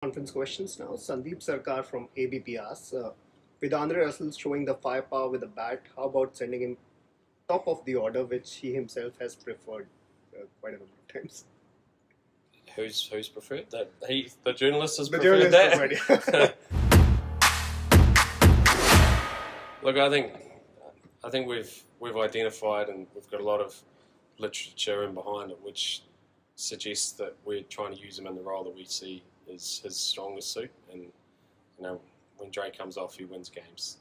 Conference questions now. Sandeep Sarkar from ABP asks, with Andre Russell showing the firepower with a bat, how about sending him top of the order, which he himself has preferred quite a number of times? Who's preferred that? The journalist has The preferred journalist that. preferred, Look, I think we've identified and we've got a lot of literature in behind it, which suggests that we're trying to use him in the role that we see as his strongest suit. And when Dre comes off, he wins games.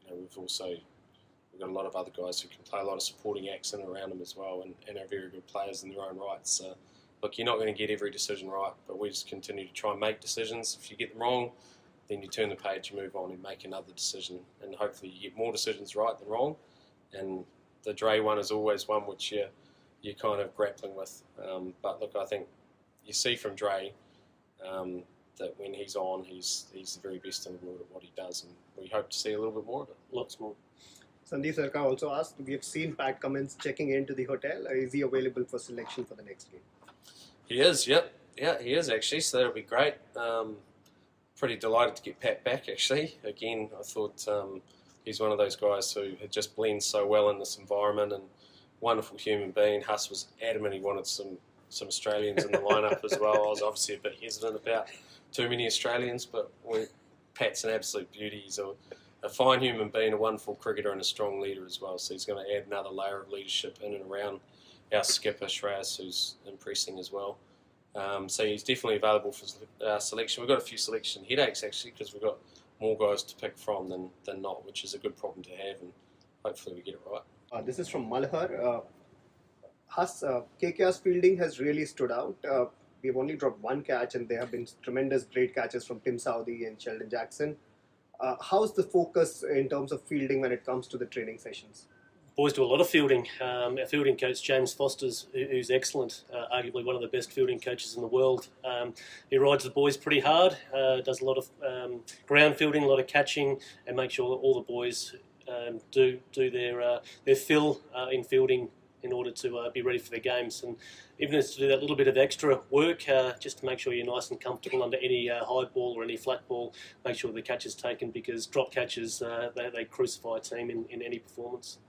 We've got a lot of other guys who can play a lot of supporting acts in around him as well, and are very good players in their own right. So, look, you're not going to get every decision right, but we just continue to try and make decisions. If you get them wrong, then you turn the page, you move on and make another decision, and hopefully you get more decisions right than wrong. And the Dre one is always one which you're kind of grappling with. But look, I think you see from Dre that when he's on, he's the very best in the world at what he does, and we hope to see a little bit more of it, lots more. Sandeep Sarkar also asked, we have seen Pat Cummins checking into the hotel. Is he available for selection for the next game? He is, yep. Yeah, he is actually, so that'll be great. Pretty delighted to get Pat back, actually. Again, I thought he's one of those guys who had just blends so well in this environment, and wonderful human being. Huss was adamant he wanted some Australians in the lineup as well. I was obviously a bit hesitant about too many Australians, but Pat's an absolute beauty. He's a fine human being, a wonderful cricketer and a strong leader as well. So he's going to add another layer of leadership in and around our skipper, Shreyas, who's impressing as well. So he's definitely available for selection. We've got a few selection headaches actually because we've got more guys to pick from than not, which is a good problem to have, and hopefully we get it right. This is from Malhar. KKR's fielding has really stood out. We've only dropped one catch, and there have been tremendous great catches from Tim Southee and Sheldon Jackson. How's the focus in terms of fielding when it comes to the training sessions? Boys do a lot of fielding. Our fielding coach, James Foster's, who's excellent, arguably one of the best fielding coaches in the world. He rides the boys pretty hard, does a lot of ground fielding, a lot of catching, and makes sure that all the boys do their fill in fielding in order to be ready for their games. And even to do that little bit of extra work, just to make sure you're nice and comfortable under any high ball or any flat ball, make sure the catch is taken, because drop catches, they crucify a team in any performance.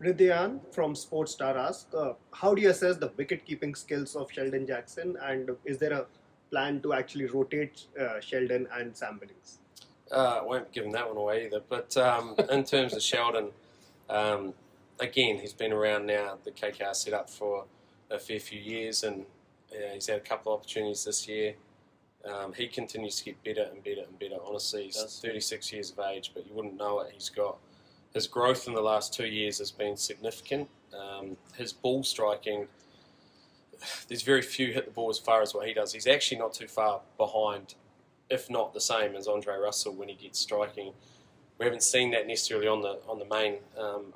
Ridyan from Sports Star asks, how do you assess the wicket-keeping skills of Sheldon Jackson, and is there a plan to actually rotate Sheldon and Sam Billings? I won't give him that one away either, but in terms of Sheldon, again, he's been around now, the KKR setup, for a fair few years, and he's had a couple of opportunities this year. He continues to get better and better and better. Honestly, he's 36 years of age, but you wouldn't know it. His growth in the last 2 years has been significant. His ball striking, there's very few hit the ball as far as what he does. He's actually not too far behind, if not the same as Andre Russell when he gets striking. We haven't seen that necessarily on the main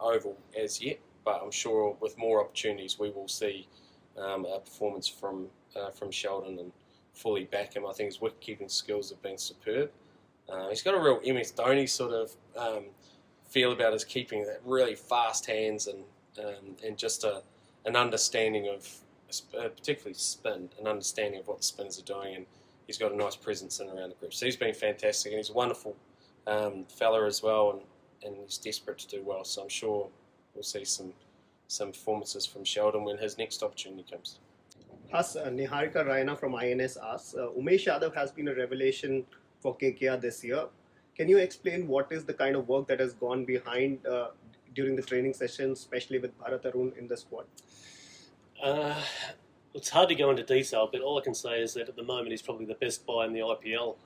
oval as yet, but I'm sure with more opportunities we will see a performance from Sheldon and fully back him. I think his wicket-keeping skills have been superb. He's got a real MS Dhoni sort of feel about his keeping, that really fast hands and just an understanding of, particularly spin, an understanding of what the spinners are doing, and he's got a nice presence in and around the group. So he's been fantastic, and he's a wonderful fella as well, and he's desperate to do well. So I'm sure we'll see some performances from Sheldon when his next opportunity comes. Niharika Raina from INS asks, Umesh Yadav has been a revelation for KKR this year. Can you explain what is the kind of work that has gone behind during the training sessions, especially with Bharat Arun in the squad? It's hard to go into detail, but all I can say is that at the moment he's probably the best buy in the IPL.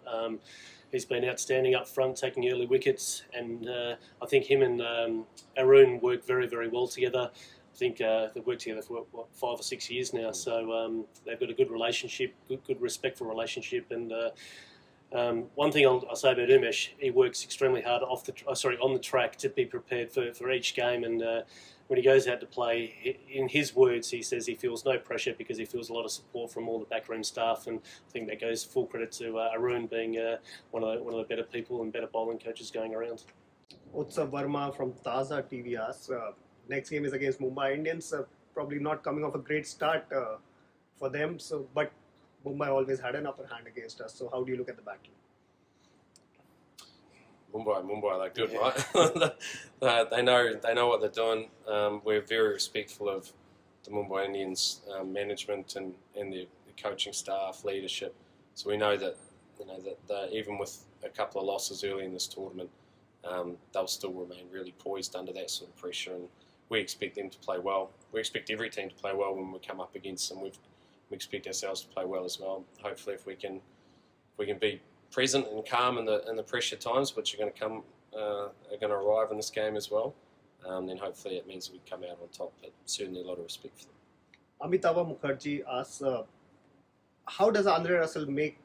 He's been outstanding up front, taking early wickets, and I think him and Arun work very, very well together. I think they've worked together for 5 or 6 years now, so they've got a good relationship, good respectful relationship, and one thing I'll say about Umesh, he works extremely hard on the track to be prepared for each game, and when he goes out to play, in his words, he says he feels no pressure because he feels a lot of support from all the backroom staff, and I think that goes full credit to Arun being one of the better people and better bowling coaches going around. Utsav Verma from Taza TV asks, next game is against Mumbai Indians, probably not coming off a great start for them, but Mumbai always had an upper hand against us. So how do you look at the battle? Mumbai, they're good, Yeah. right? they know what they're doing. We're very respectful of the Mumbai Indians management and the coaching staff, leadership. So we know that even with a couple of losses early in this tournament, they'll still remain really poised under that sort of pressure, and we expect them to play well. We expect every team to play well when we come up against them. We expect ourselves to play well as well. Hopefully, if we can be present and calm in the pressure times, which are going to arrive in this game as well, then hopefully it means we come out on top. But certainly a lot of respect for them. Amitava Mukherjee asks, how does Andre Russell make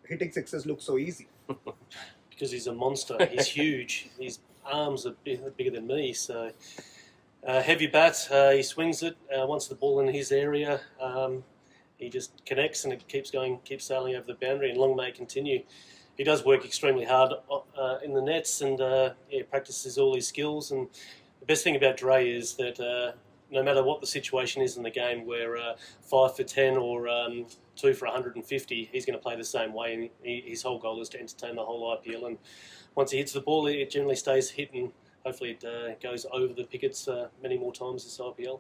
hitting sixes look so easy? Because he's a monster. He's huge. His arms are bigger than me. So heavy bat. He swings it. Once the ball in his area, he just connects and it keeps sailing over the boundary. And long may it continue. He does work extremely hard in the nets and practices all his skills. And the best thing about Dre is that no matter what the situation is in the game, where 5 for 10 or 2 for 150, he's going to play the same way. And his whole goal is to entertain the whole IPL. And once he hits the ball, it generally stays hit, and hopefully it goes over the pickets many more times this IPL.